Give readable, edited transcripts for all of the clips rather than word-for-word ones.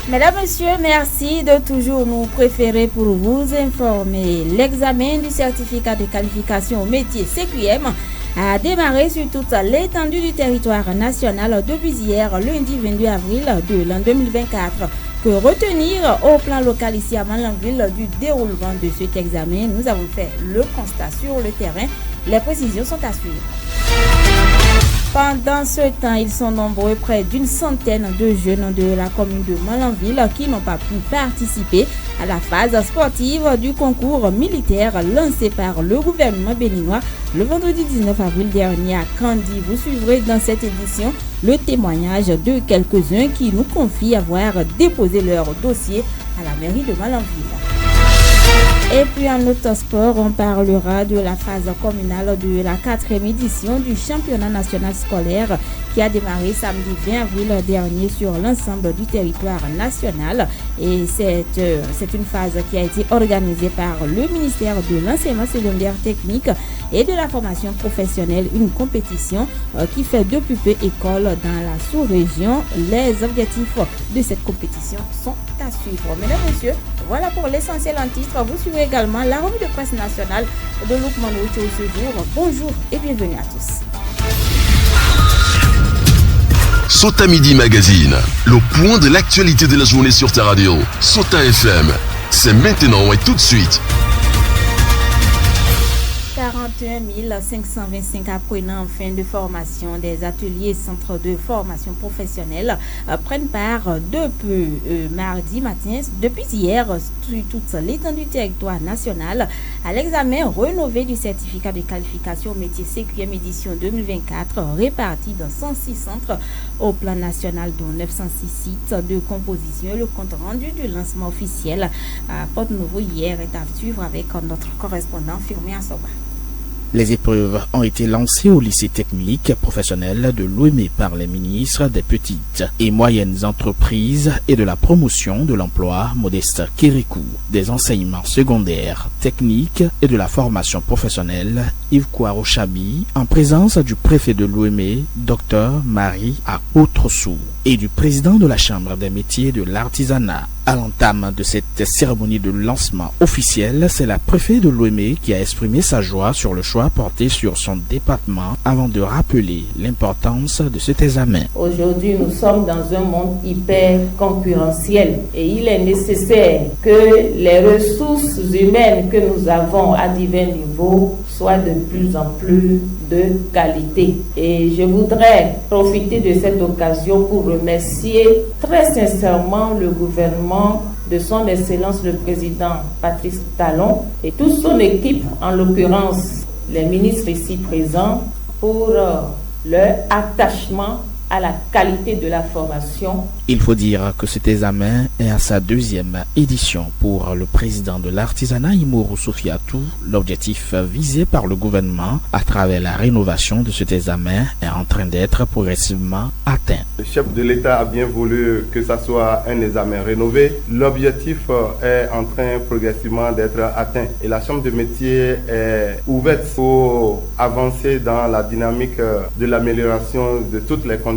Mesdames, Messieurs, merci de toujours nous préférer pour vous informer. L'examen du certificat de qualification au métier CQM a démarré sur toute l'étendue du territoire national depuis hier, lundi 22 avril de l'an 2024. Que retenir au plan local ici à Malanville du déroulement de cet examen? Nous avons fait le constat sur le terrain. Les précisions sont à suivre. Pendant ce temps, ils sont nombreux, près d'une centaine de jeunes de la commune de Malanville qui n'ont pas pu participer à la phase sportive du concours militaire lancé par le gouvernement béninois le vendredi 19 avril dernier à Kandi. Vous suivrez dans cette édition le témoignage de quelques-uns qui nous confient avoir déposé leur dossier à la mairie de Malanville. Et puis en autre sport, on parlera de la phase communale de la 4e édition du championnat national scolaire qui a démarré samedi 20 avril dernier sur l'ensemble du territoire national. Et c'est une phase qui a été organisée par le ministère de l'enseignement secondaire technique et de la formation professionnelle, une compétition qui fait depuis peu école dans la sous-région. Les objectifs de cette compétition sont à suivre. Mesdames, Messieurs, voilà pour l'essentiel en titre. Vous suivez également la revue de presse nationale de Loukman Outé au séjour. Bonjour et bienvenue à tous. Sota Midi Magazine, le point de l'actualité de la journée sur ta radio. Sota FM, c'est maintenant et tout de suite. 41 525 apprenants en fin de formation des ateliers et centres de formation professionnelle prennent part depuis mardi matin, depuis hier, sur toute l'étendue du territoire national à l'examen rénové du certificat de qualification au métier CQM édition 2024 réparti dans 106 centres au plan national, dont 906 sites de composition. Le compte rendu du lancement officiel à Porte-Nouveau hier est à suivre avec notre correspondant Firmin Assoba. Les épreuves ont été lancées au lycée technique professionnel de Louémé par les ministres des petites et moyennes entreprises et de la promotion de l'emploi Modeste Kérékou, des enseignements secondaires, techniques et de la formation professionnelle Yves Kouarochabi, en présence du préfet de Louémé, Dr Marie Akotrosou, et du président de la Chambre des métiers de l'artisanat. À l'entame de cette cérémonie de lancement officiel, c'est la préfète de Louémé qui a exprimé sa joie sur le choix porté sur son département avant de rappeler l'importance de cet examen. Aujourd'hui, nous sommes dans un monde hyper concurrentiel et il est nécessaire que les ressources humaines que nous avons à divers niveaux soient de plus en plus de qualité. Et je voudrais profiter de cette occasion pour remercier très sincèrement le gouvernement de son Excellence le Président Patrice Talon et toute son équipe, en l'occurrence les ministres ici présents, pour leur attachement à la qualité de la formation. Il faut dire que cet examen est à sa 2e édition. Pour le président de l'artisanat, Imourou Sofiatou, l'objectif visé par le gouvernement à travers la rénovation de cet examen est en train d'être progressivement atteint. Le chef de l'État a bien voulu que ça soit un examen rénové. L'objectif est en train progressivement d'être atteint et la Chambre de métiers est ouverte pour avancer dans la dynamique de l'amélioration de toutes les conditions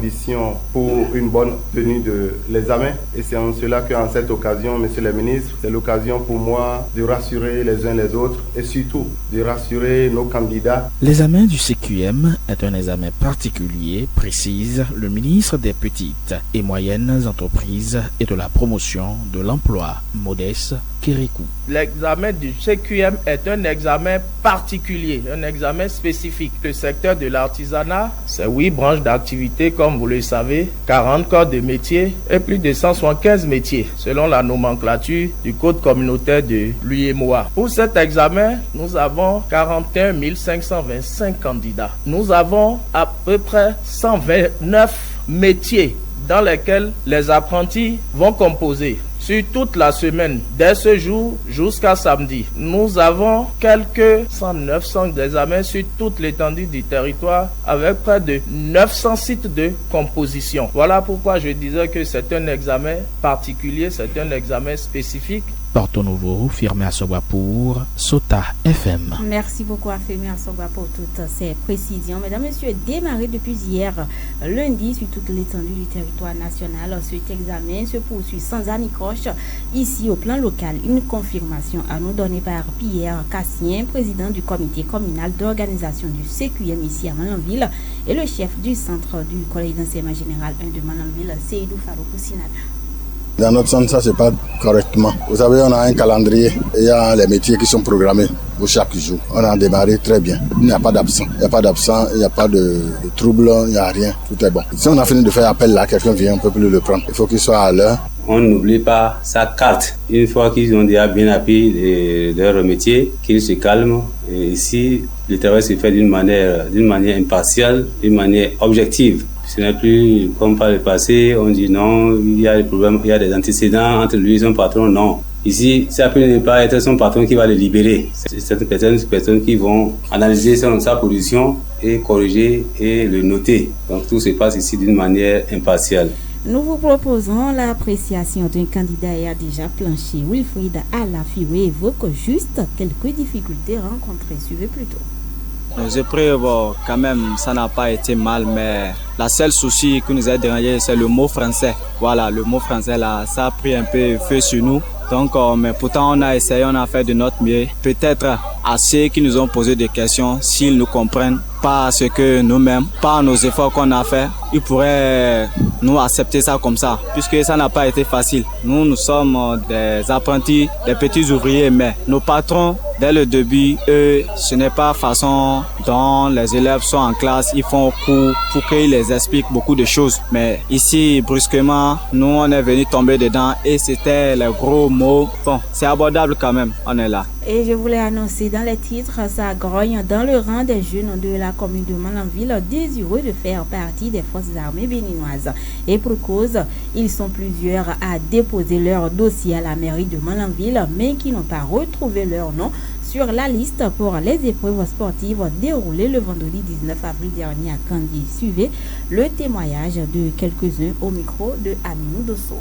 pour une bonne tenue de l'examen. Et c'est en cela qu'en cette occasion, Monsieur le ministre, c'est l'occasion pour moi de rassurer les uns les autres et surtout de rassurer nos candidats. L'examen du CQM est un examen particulier, précise le ministre des petites et moyennes entreprises et de la promotion de l'emploi, Modeste Kérékou. L'examen du CQM est un examen particulier, un examen spécifique. Le secteur de l'artisanat, c'est 8 branches d'activité, comme vous le savez, 40 corps de métiers et plus de 175 métiers, selon la nomenclature du code communautaire de l'UEMOA. Pour cet examen, nous avons 41 525 candidats. Nous avons à peu près 129 métiers dans lesquels les apprentis vont composer. Sur toute la semaine, dès ce jour jusqu'à samedi, nous avons quelques 900 examens sur toute l'étendue du territoire avec près de 900 sites de composition. Voilà pourquoi je disais que c'est un examen particulier, c'est un examen spécifique Porto Novo, Firmé Assogba pour Sota FM. Merci beaucoup à Firmé Assogba pour toutes ces précisions. Mesdames, Messieurs, démarré depuis hier, lundi, sur toute l'étendue du territoire national, cet examen se poursuit sans anicroche. Ici, au plan local, une confirmation à nous donnée par Pierre Cassien, président du comité communal d'organisation du CQM ici à Malanville, et le chef du centre du collège d'enseignement général 1 de Malanville, Seydou Faroukou Sinada. Dans notre centre, ça se passe correctement. Vous savez, on a un calendrier et il y a les métiers qui sont programmés pour chaque jour. On a démarré très bien. Il n'y a pas d'absent. Il n'y a pas d'absent, il n'y a pas de trouble, il n'y a rien. Tout est bon. Si on a fini de faire appel là, quelqu'un vient, on ne peut plus le prendre. Il faut qu'il soit à l'heure. On n'oublie pas sa carte. Une fois qu'ils ont déjà bien appris leur métier, qu'ils se calment. Et ici, le travail se fait d'une manière impartiale, d'une manière objective. Ce n'est plus comme par le passé, on dit non, il y a des problèmes, il y a des antécédents entre lui et son patron, non. Ici, ça peut ne pas être son patron qui va le libérer. C'est certaines personnes qui vont analyser sa position et corriger et le noter. Donc tout se passe ici d'une manière impartiale. Nous vous proposons l'appréciation d'un candidat ayant déjà planché. Wilfried Alafiwe évoque juste quelques difficultés rencontrées. Suivez plutôt. Nos épreuves, quand même, ça n'a pas été mal, mais la seule souci qui nous a dérangé, c'est le mot français. Voilà, le mot français, là, ça a pris un peu feu sur nous. Donc, mais pourtant, on a essayé, on a fait de notre mieux. Peut-être à ceux qui nous ont posé des questions, s'ils nous comprennent, pas ce que nous-mêmes, pas nos efforts qu'on a fait, ils pourraient nous accepter ça comme ça, puisque ça n'a pas été facile. Nous sommes des apprentis, des petits ouvriers, mais nos patrons, dès le début, eux, ce n'est pas façon dont les élèves sont en classe, ils font cours pour qu'ils les expliquent beaucoup de choses. Mais ici, brusquement, nous, on est venu tomber dedans et c'était les gros mots. Bon, c'est abordable quand même, on est là. Et je voulais annoncer dans les titres, ça grogne dans le rang des jeunes de la commune de Malanville désireux de faire partie des forces armées béninoises. Et pour cause, ils sont plusieurs à déposer leur dossier à la mairie de Malanville, mais qui n'ont pas retrouvé leur nom sur la liste pour les épreuves sportives déroulées le vendredi 19 avril dernier à Kandi. Suivez le témoignage de quelques-uns au micro de Aminou Dosso.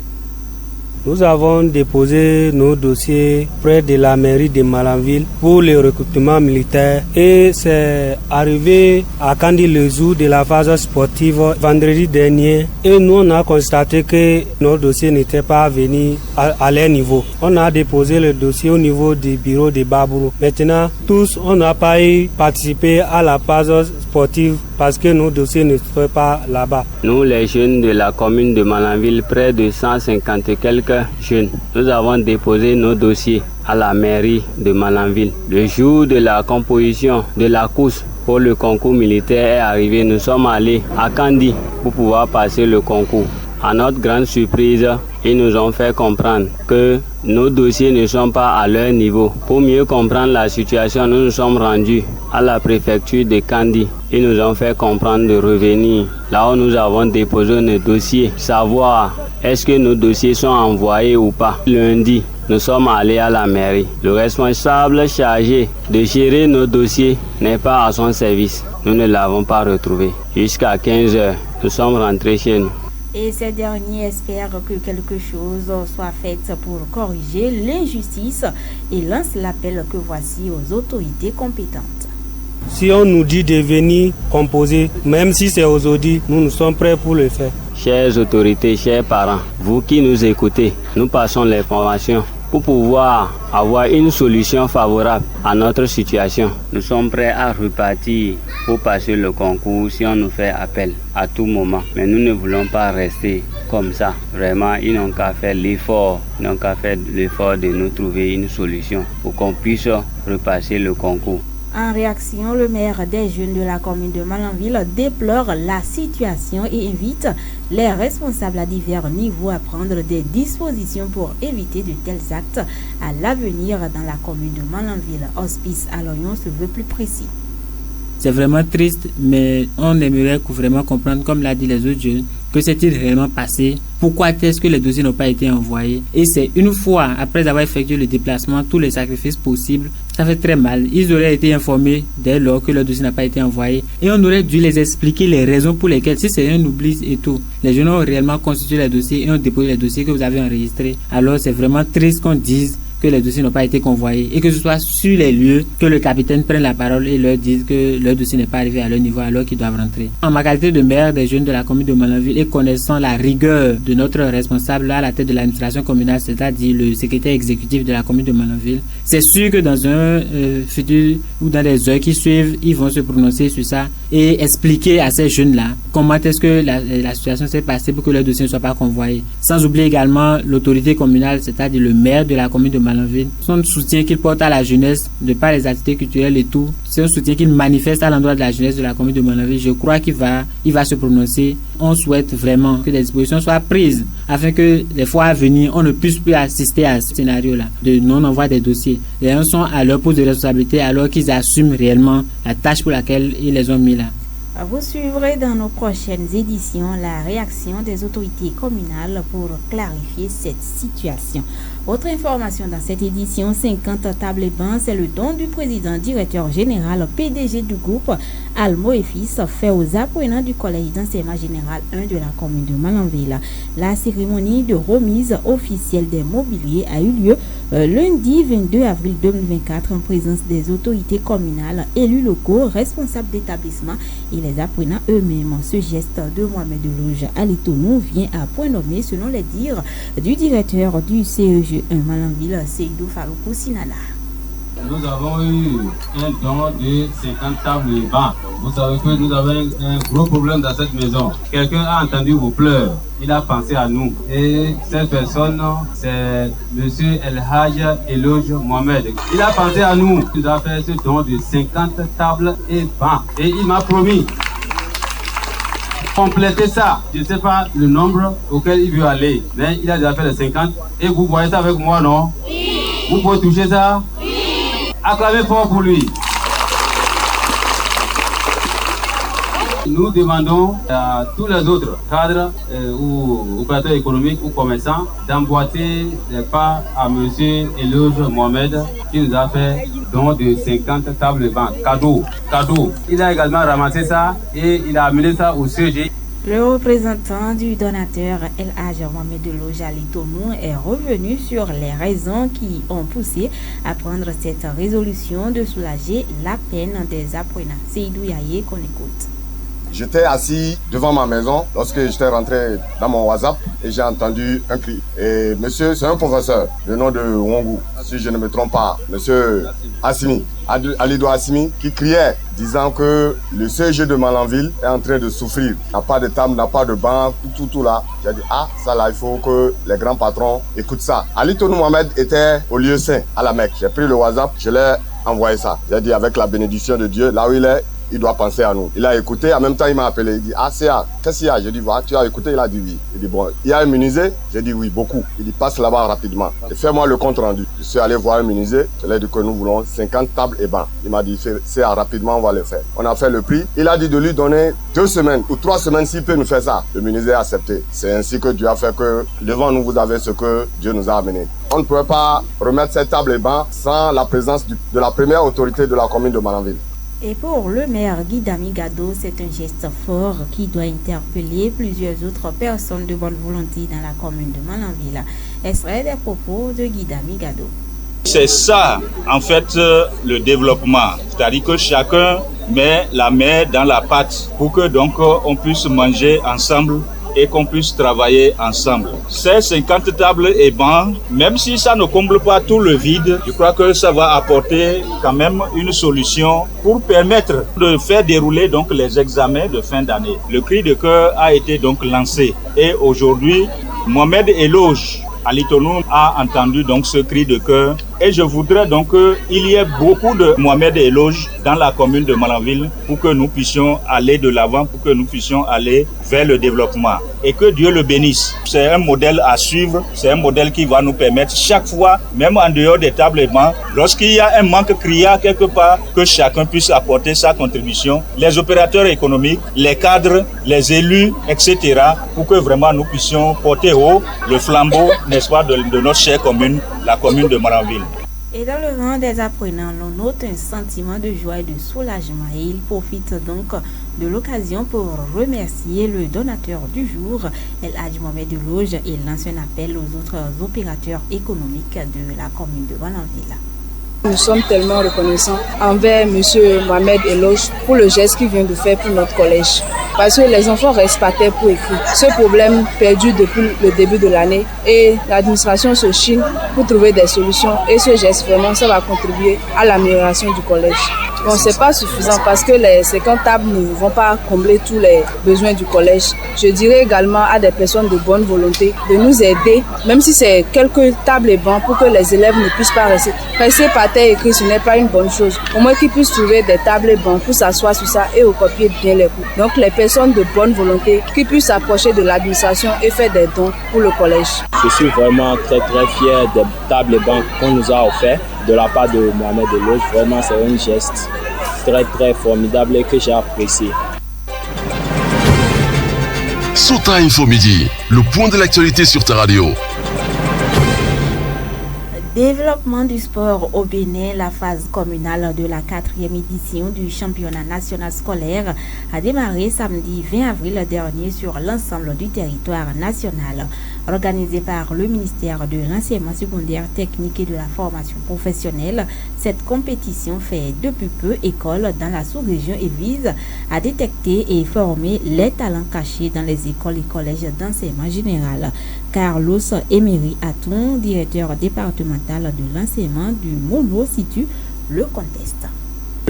Nous avons déposé nos dossiers près de la mairie de Malanville pour le recrutement militaire et c'est arrivé à Kandi le jour de la phase sportive vendredi dernier et nous on a constaté que nos dossiers n'étaient pas venus à leur niveau. On a déposé le dossier au niveau du bureau de Babourou. Maintenant, tous on n'a pas participé à la phase sportive parce que nos dossiers ne sont pas là-bas. Nous les jeunes de la commune de Malanville, près de 150 et quelques jeunes, nous avons déposé nos dossiers à la mairie de Malanville. Le jour de la composition de la course pour le concours militaire est arrivé. Nous sommes allés à Kandi pour pouvoir passer le concours. À notre grande surprise, ils nous ont fait comprendre que nos dossiers ne sont pas à leur niveau. Pour mieux comprendre la situation, nous nous sommes rendus à la préfecture de Kandi. Ils nous ont fait comprendre de revenir là où nous avons déposé nos dossiers, savoir est-ce que nos dossiers sont envoyés ou pas. Lundi, nous sommes allés à la mairie. Le responsable chargé de gérer nos dossiers n'est pas à son service. Nous ne l'avons pas retrouvé. Jusqu'à 15h, nous sommes rentrés chez nous. Et ces derniers espèrent que quelque chose soit fait pour corriger l'injustice et lancent l'appel que voici aux autorités compétentes. Si on nous dit de venir composer, même si c'est aujourd'hui, nous sommes prêts pour le faire. Chères autorités, chers parents, vous qui nous écoutez, nous passons l'information pour pouvoir avoir une solution favorable à notre situation. Nous sommes prêts à repartir pour passer le concours si on nous fait appel à tout moment. Mais nous ne voulons pas rester comme ça. Vraiment, ils n'ont qu'à faire l'effort, de nous trouver une solution pour qu'on puisse repasser le concours. En réaction, le maire des jeunes de la commune de Malanville déplore la situation et invite les responsables à divers niveaux à prendre des dispositions pour éviter de tels actes à l'avenir dans la commune de Malanville. Hospice à l'Oignon se veut plus précis. C'est vraiment triste, mais on aimerait vraiment comprendre, comme l'a dit les autres jeunes, que s'est-il réellement passé, pourquoi est-ce que les dossiers n'ont pas été envoyés. Et c'est une fois, après avoir effectué le déplacement, tous les sacrifices possibles, ça fait très mal. Ils auraient été informés dès lors que le dossier n'a pas été envoyé et on aurait dû les expliquer les raisons pour lesquelles, si c'est un oubli et tout, les jeunes ont réellement constitué les dossiers et ont déposé les dossiers que vous avez enregistrés. Alors c'est vraiment triste qu'on dise que les dossiers n'ont pas été convoyés et que ce soit sur les lieux que le capitaine prenne la parole et leur dise que leur dossier n'est pas arrivé à leur niveau alors qu'ils doivent rentrer. En ma qualité de maire des jeunes de la commune de Malanville et connaissant la rigueur de notre responsable à la tête de l'administration communale, c'est-à-dire le secrétaire exécutif de la commune de Malanville, c'est sûr que dans un futur ou dans les heures qui suivent, ils vont se prononcer sur ça et expliquer à ces jeunes-là comment est-ce que la situation s'est passée pour que leur dossier ne soit pas convoyé. Sans oublier également l'autorité communale, c'est-à-dire le maire de la commune de Malanville, son soutien qu'il porte à la jeunesse de par les activités culturelles et tout, c'est un soutien qu'il manifeste à l'endroit de la jeunesse de la commune de Malanville. Je crois qu'il va se prononcer. On souhaite vraiment que des dispositions soient prises afin que les fois à venir, on ne puisse plus assister à ce scénario-là de non-envoi des dossiers. Les gens sont à leur poste de responsabilité alors qu'ils assument réellement la tâche pour laquelle ils les ont mis là. Vous suivrez dans nos prochaines éditions la réaction des autorités communales pour clarifier cette situation. Autre information dans cette édition, 50 tables et bancs, c'est le don du président directeur général PDG du groupe Almo et Fils fait aux apprenants du collège d'enseignement général 1 de la commune de Malanville. La cérémonie de remise officielle des mobiliers a eu lieu lundi 22 avril 2024 en présence des autorités communales, élus locaux, responsables d'établissement et les apprenants eux-mêmes. Ce geste de Mohamed Deloge Alitonou vient à point nommé selon les dires du directeur du CEG 1 Malanville, Seydou Faroukou Sinana. Nous avons eu un don de 50 tables et bancs. Vous savez que nous avons un gros problème dans cette maison. Quelqu'un a entendu vos pleurs. Il a pensé à nous. Et cette personne, c'est M. El Hajj Eloge Mohamed. Il a pensé à nous. Il a fait ce don de 50 tables et bancs. Et il m'a promis compléter ça. Je ne sais pas le nombre auquel il veut aller, mais il a déjà fait les 50. Et vous voyez ça avec moi, non? Oui. Vous pouvez toucher ça? Oui. Acclamez fort pour lui. Nous demandons à tous les autres cadres ou opérateurs économiques ou commerçants d'emboîter les pas à M. Eloge Mohamed qui nous a fait don de 50 tables de banque. Cadeau. Il a également ramassé ça et il a amené ça au CG. Le représentant du donateur El Hajj Mohamed Deloge Alitonou est revenu sur les raisons qui ont poussé à prendre cette résolution de soulager la peine des apprenants. Seydou Yaye qu'on écoute. J'étais assis devant ma maison lorsque j'étais rentré dans mon WhatsApp et j'ai entendu un cri. Et monsieur, c'est un professeur, le nom de Wongou, si je ne me trompe pas, monsieur Assimi, Alido Assimi, qui criait disant que le CEG de Malanville est en train de souffrir. N'a pas de table, n'a pas de banc, tout là. J'ai dit, ça là, il faut que les grands patrons écoutent ça. Alitonou Mohamed était au lieu saint, à la Mecque. J'ai pris le WhatsApp, je l'ai envoyé ça. J'ai dit, avec la bénédiction de Dieu, là où il est, il doit penser à nous. Il a écouté, en même temps il m'a appelé, il dit, CA, qu'est-ce qu'il y a? J'ai dit, voilà, tu as écouté? Il a dit oui. Il dit, bon, il a immunisé? J'ai dit oui, beaucoup. Il dit, passe là-bas rapidement. Et fais-moi le compte rendu. Je suis allé voir immuniser, je lui ai dit que nous voulons 50 tables et bancs. Il m'a dit, CA, rapidement, on va le faire. On a fait le prix. Il a dit de lui donner 2 semaines ou 3 semaines s'il peut nous faire ça. L'immunisé a accepté. C'est ainsi que Dieu a fait que devant nous, vous avez ce que Dieu nous a amené. On ne pouvait pas remettre cette table et bancs sans la présence de la première autorité de la commune de Malanville. Et pour le maire Guy Damigado, c'est un geste fort qui doit interpeller plusieurs autres personnes de bonne volonté dans la commune de Malanville. Extrait des propos de Guy Damigado. C'est ça, en fait, le développement. C'est-à-dire que chacun met la main dans la pâte pour que donc on puisse manger ensemble et qu'on puisse travailler ensemble. Ces 50 tables et bancs, même si ça ne comble pas tout le vide, je crois que ça va apporter quand même une solution pour permettre de faire dérouler donc les examens de fin d'année. Le cri de cœur a été donc lancé et aujourd'hui, Mohamed Eloge Alitonou a entendu donc ce cri de cœur et je voudrais donc qu'il y ait beaucoup de Mohamed Eloge dans la commune de Malanville pour que nous puissions aller de l'avant, pour que nous puissions aller vers le développement et que Dieu le bénisse. C'est un modèle à suivre, c'est un modèle qui va nous permettre chaque fois, même en dehors des tables et bancs, lorsqu'il y a un manque criard quelque part, que chacun puisse apporter sa contribution, les opérateurs économiques, les cadres, les élus, etc., pour que vraiment nous puissions porter haut le flambeau, n'est-ce pas, de notre chère commune, la commune de Malanville. Et dans le rang des apprenants, l'on note un sentiment de joie et de soulagement et ils profitent donc de l'occasion pour remercier le donateur du jour, El Hadj Mohamed Deloge, et lance un appel aux autres opérateurs économiques de la commune de Malanville. Nous sommes tellement reconnaissants envers M. Mohamed Deloge pour le geste qu'il vient de faire pour notre collège. Parce que les enfants restent par terre pour écrire. Ce problème perdure depuis le début de l'année et l'administration se chine pour trouver des solutions. Et ce geste, vraiment, ça va contribuer à l'amélioration du collège. Bon, c'est pas suffisant parce que les 50 tables ne vont pas combler tous les besoins du collège. Je dirais également à des personnes de bonne volonté de nous aider, même si c'est quelques tables et bancs pour que les élèves ne puissent pas rester par terre et écrire, ce n'est pas une bonne chose. Au moins qu'ils puissent trouver des tables et bancs pour s'asseoir sur ça et recopier bien les cours. Donc les personnes de bonne volonté qui puissent s'approcher de l'administration et faire des dons pour le collège. Je suis vraiment très fier des tables et bancs qu'on nous a offerts de la part de Mohamed Deloge. Vraiment, c'est un geste très formidable et que j'ai apprécié. Sota Info Midi, le point de l'actualité sur ta radio. Développement du sport au Bénin, la phase communale de la 4e édition du championnat national scolaire a démarré samedi 20 avril dernier sur l'ensemble du territoire national. Organisée par le ministère de l'enseignement secondaire technique et de la formation professionnelle, cette compétition fait depuis peu école dans la sous-région et vise à détecter et former les talents cachés dans les écoles et collèges d'enseignement général. Carlos Emery Aton, directeur départemental de l'enseignement du Mono, situe le contexte.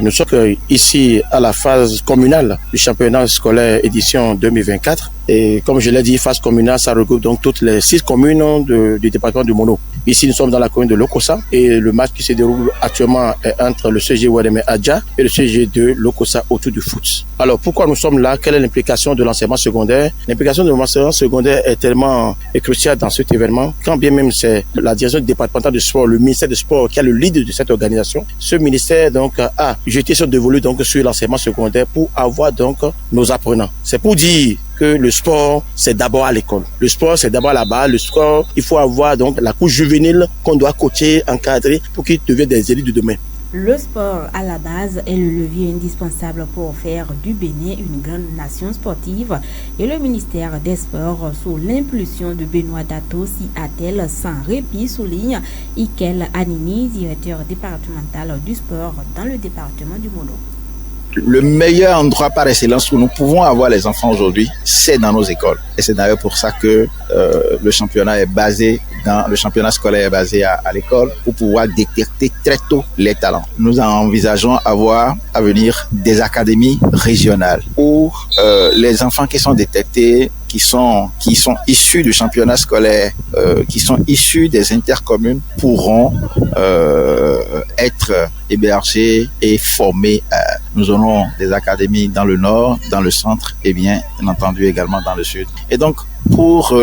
Nous sommes ici à la phase communale du championnat scolaire édition 2024. Et comme je l'ai dit, phase communale, ça regroupe donc toutes les 6 communes du département du Mono. Ici, nous sommes dans la commune de Lokossa et le match qui se déroule actuellement est entre le CG Ouadémé Adja et le CG de Lokossa autour du foot. Alors, pourquoi nous sommes là? Quelle est l'implication de l'enseignement secondaire? L'implication de l'enseignement secondaire est tellement cruciale dans cet événement, quand bien même c'est la direction départementale du sport, le ministère du sport qui est le leader de cette organisation. Ce ministère donc a jeté son dévolu donc sur l'enseignement secondaire pour avoir donc nos apprenants. C'est pour dire que le sport, c'est d'abord à l'école. Le sport, c'est d'abord là-bas. Le sport, il faut avoir donc la couche juvénile qu'on doit coacher, encadrer pour qu'ils deviennent des élites de demain. Le sport, à la base, est le levier indispensable pour faire du Bénin une grande nation sportive. Et le ministère des Sports, sous l'impulsion de Benoît Dato, s'y attelle sans répit, souligne Ikel Anini, directeur départemental du sport dans le département du Mono. Le meilleur endroit par excellence où nous pouvons avoir les enfants aujourd'hui, c'est dans nos écoles. Et c'est d'ailleurs pour ça que le championnat scolaire est basé à l'école pour pouvoir détecter très tôt les talents. Nous envisageons avoir à venir des académies régionales où les enfants qui sont détectés, qui sont issus du championnat scolaire, qui sont issus des intercommunes pourront être hébergés et formés. Nous aurons des académies dans le nord, dans le centre et bien entendu également dans le sud. Et donc pour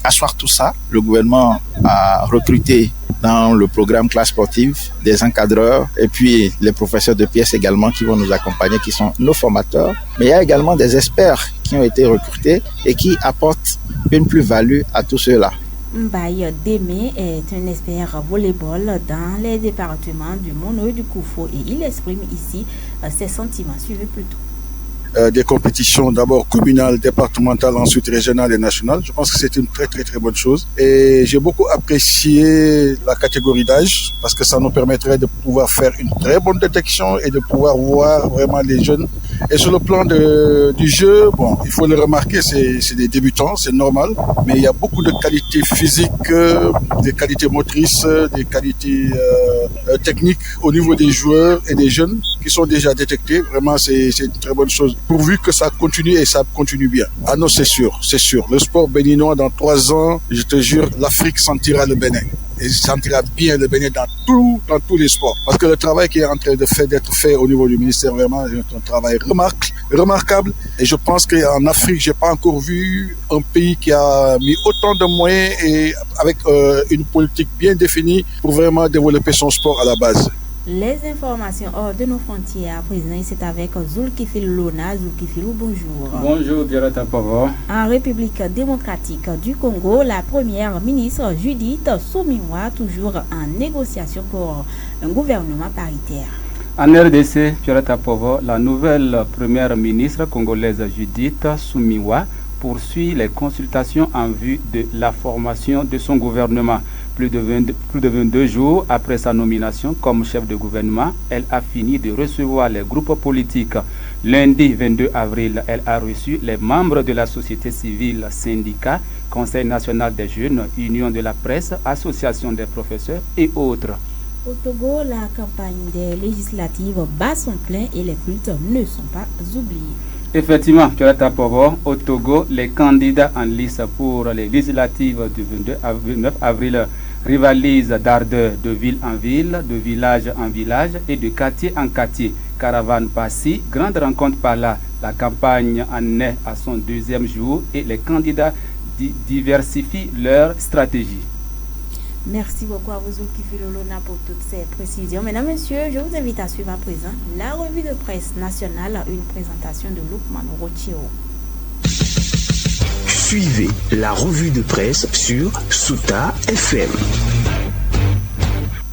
asseoir tout ça, le gouvernement a recruté dans le programme classe sportive des encadreurs et puis les professeurs de pièces également qui vont nous accompagner, qui sont nos formateurs. Mais il y a également des experts qui ont été recrutés et qui apportent une plus-value à tout cela. Mbaye Démé est un expert volleyball dans les départements du Mono et du Koufo et il exprime ici ses sentiments. Suivez plutôt. Des compétitions d'abord communales, départementales, ensuite régionales et nationales. Je pense que c'est une très bonne chose. Et j'ai beaucoup apprécié la catégorie d'âge parce que ça nous permettrait de pouvoir faire une très bonne détection et de pouvoir voir vraiment les jeunes. Et sur le plan du jeu, bon, il faut le remarquer, c'est des débutants, c'est normal, mais il y a beaucoup de qualités physiques, des qualités motrices, des qualités techniques au niveau des joueurs et des jeunes qui sont déjà détectés. Vraiment, c'est une très bonne chose. Pourvu que ça continue et ça continue bien. Ah non, c'est sûr. Le sport béninois, dans 3 ans, je te jure, l'Afrique sentira le Bénin. Et sentira bien le Bénin dans tous les sports. Parce que le travail qui est en train d'être fait au niveau du ministère, vraiment, c'est un travail remarquable. Et je pense qu'en Afrique, j'ai pas encore vu un pays qui a mis autant de moyens et avec une politique bien définie pour vraiment développer son sport à la base. Les informations hors de nos frontières à présent, c'est avec Zulkifil Lona. Zulkifil, bonjour. Bonjour, Violetta Pavo. En République démocratique du Congo, la première ministre Judith Suminwa, toujours en négociation pour un gouvernement paritaire. En RDC, Violetta Pavo, la nouvelle première ministre congolaise Judith Suminwa poursuit les consultations en vue de la formation de son gouvernement. Plus de 22 jours après sa nomination comme chef de gouvernement, elle a fini de recevoir les groupes politiques. Lundi 22 avril, elle a reçu les membres de la société civile, syndicats, Conseil national des jeunes, Union de la presse, Association des professeurs et autres. Au Togo, la campagne des législatives bat son plein et les cultes ne sont pas oubliés. Effectivement, Violetta Pavo, au Togo, les candidats en lice pour les législatives du 29 avril rivalisent d'ardeur de ville en ville, de village en village et de quartier en quartier. Caravane par-ci, grande rencontre par-là. La campagne en est à son deuxième jour et les candidats diversifient leur stratégie. Merci beaucoup à vous, Zulkifil Lona, pour toutes ces précisions. Mesdames, Messieurs, je vous invite à suivre à présent la revue de presse nationale, une présentation de Lukman Rochio. Suivez la revue de presse sur Souta FM.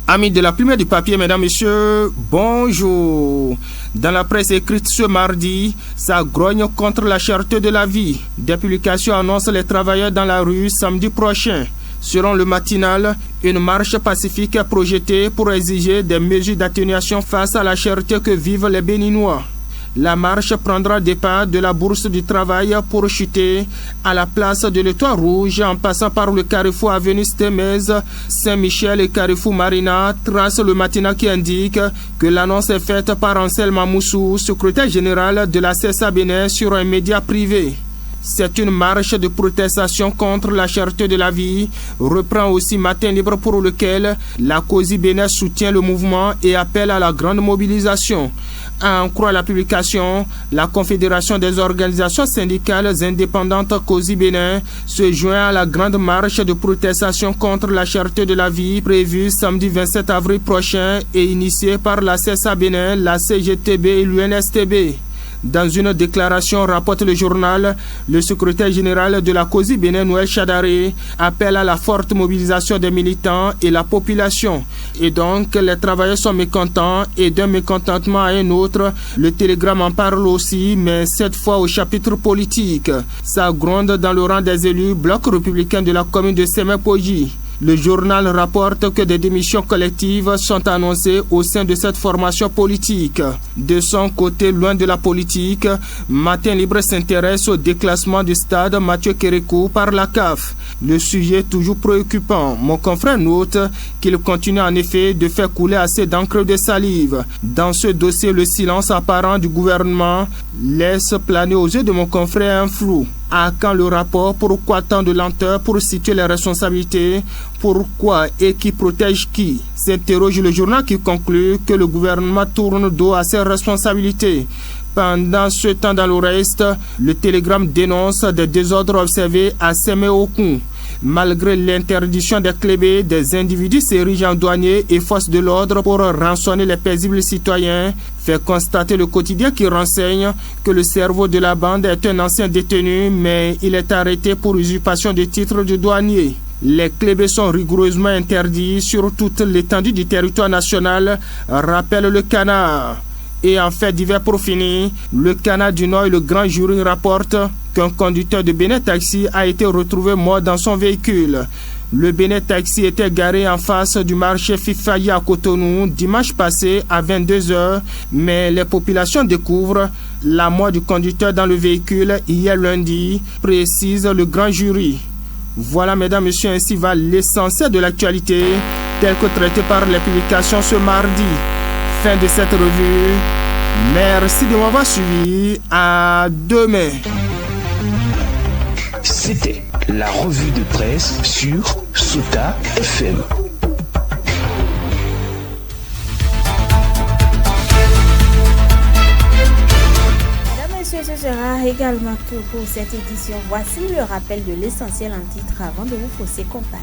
Amis de la plume et du papier, mesdames, messieurs, bonjour. Dans la presse écrite ce mardi, ça grogne contre la cherté de la vie. Des publications annoncent les travailleurs dans la rue samedi prochain. Selon le matinal, une marche pacifique est projetée pour exiger des mesures d'atténuation face à la cherté que vivent les Béninois. La marche prendra départ de la Bourse du Travail pour chuter à la place de l'Étoile Rouge en passant par le carrefour avenue Stemez, Saint-Michel et carrefour Marina, trace le matinal qui indique que l'annonce est faite par Ansel Mamoussou, secrétaire général de la CSA Bénin sur un média privé. C'est une marche de protestation contre la cherté de la vie, reprend aussi Matin Libre pour lequel la COSI Bénin soutient le mouvement et appelle à la grande mobilisation. À en croire la publication, la Confédération des organisations syndicales indépendantes COSI Bénin se joint à la grande marche de protestation contre la cherté de la vie prévue samedi 27 avril prochain et initiée par la CSA Bénin, la CGTB et l'UNSTB. Dans une déclaration, rapporte le journal, le secrétaire général de la COSI Bénin, Noël Chadaré, appelle à la forte mobilisation des militants et la population. Et donc, les travailleurs sont mécontents et d'un mécontentement à un autre, le télégramme en parle aussi, mais cette fois au chapitre politique. Ça gronde dans le rang des élus bloc républicain de la commune de Sémé-Poji. Le journal rapporte que des démissions collectives sont annoncées au sein de cette formation politique. De son côté, loin de la politique, Matin Libre s'intéresse au déclassement du stade Mathieu Kérékou par la CAF. Le sujet est toujours préoccupant. Mon confrère note qu'il continue en effet de faire couler assez d'encre de salive. Dans ce dossier, le silence apparent du gouvernement laisse planer aux yeux de mon confrère un flou. À quand le rapport? Pourquoi tant de lenteur pour situer les responsabilités? Pourquoi et qui protège qui? S'interroge le journal qui conclut que le gouvernement tourne dos à ses responsabilités. Pendant ce temps, dans le reste, le télégramme dénonce des désordres observés à Sémé-Okun. Malgré l'interdiction des clébés, des individus s'érigent en douaniers et forces de l'ordre pour rançonner les paisibles citoyens, fait constater le quotidien qui renseigne que le cerveau de la bande est un ancien détenu, mais il est arrêté pour usurpation de titre de douanier. Les clébés sont rigoureusement interdits sur toute l'étendue du territoire national, rappelle le Canard. Et en fait divers pour finir, le Canard du Nord et le Grand Jury rapportent qu'un conducteur de Bénin Taxi a été retrouvé mort dans son véhicule. Le Bénin Taxi était garé en face du marché Fifayi à Cotonou dimanche passé à 22h, mais les populations découvrent la mort du conducteur dans le véhicule hier lundi, précise le Grand Jury. Voilà, mesdames, messieurs, ainsi va l'essentiel de l'actualité, tel que traité par les publications ce mardi. Fin de cette revue. Merci de m'avoir suivi. À demain. C'était la revue de presse sur Souta FM. Mesdames, Messieurs, ce sera également tout pour cette édition. Voici le rappel de l'essentiel en titre avant de vous fausser compagnie.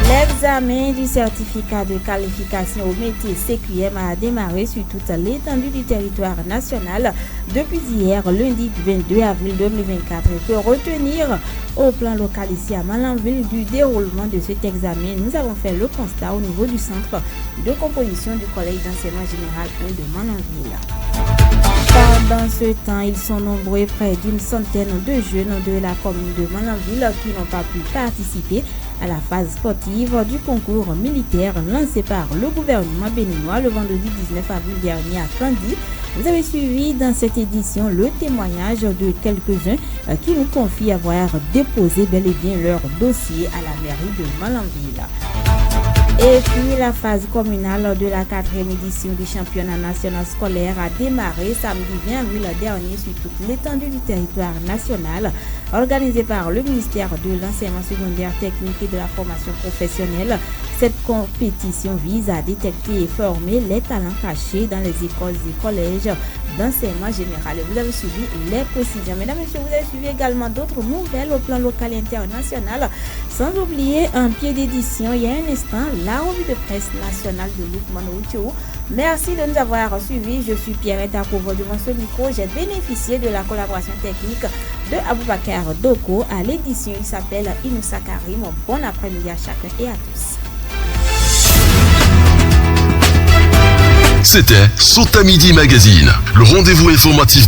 L'examen du certificat de qualification au métier CQM a démarré sur toute l'étendue du territoire national depuis hier, lundi 22 avril 2024. Et pour retenir au plan local ici à Malanville du déroulement de cet examen, nous avons fait le constat au niveau du centre de composition du collège d'enseignement général de Malanville. Pendant ce temps, ils sont nombreux, près d'une centaine de jeunes de la commune de Malanville qui n'ont pas pu participer à la phase sportive du concours militaire lancé par le gouvernement béninois le vendredi 19 avril dernier à Kandi. Vous avez suivi dans cette édition le témoignage de quelques-uns qui nous confient avoir déposé bel et bien leur dossier à la mairie de Malanville. Et puis la phase communale de la 4e édition du championnat national scolaire a démarré samedi 20 avril dernier sur toute l'étendue du territoire national, organisée par le ministère de l'enseignement secondaire technique et de la formation professionnelle. Cette compétition vise à détecter et former les talents cachés dans les écoles et collèges d'enseignement général. Et vous avez suivi les précisions. Mesdames et messieurs, vous avez suivi également d'autres nouvelles au plan local et international. Sans oublier un pied d'édition, il y a un instant, la revue de presse nationale de Lukman Oucho. Merci de nous avoir suivis. Je suis Pierrette Akovo devant ce micro. J'ai bénéficié de la collaboration technique de Aboubakar Doko. À l'édition, il s'appelle Inoussa Karim. Bon après-midi à chacun et à tous. C'était Sota Midi Magazine, le rendez-vous informatif de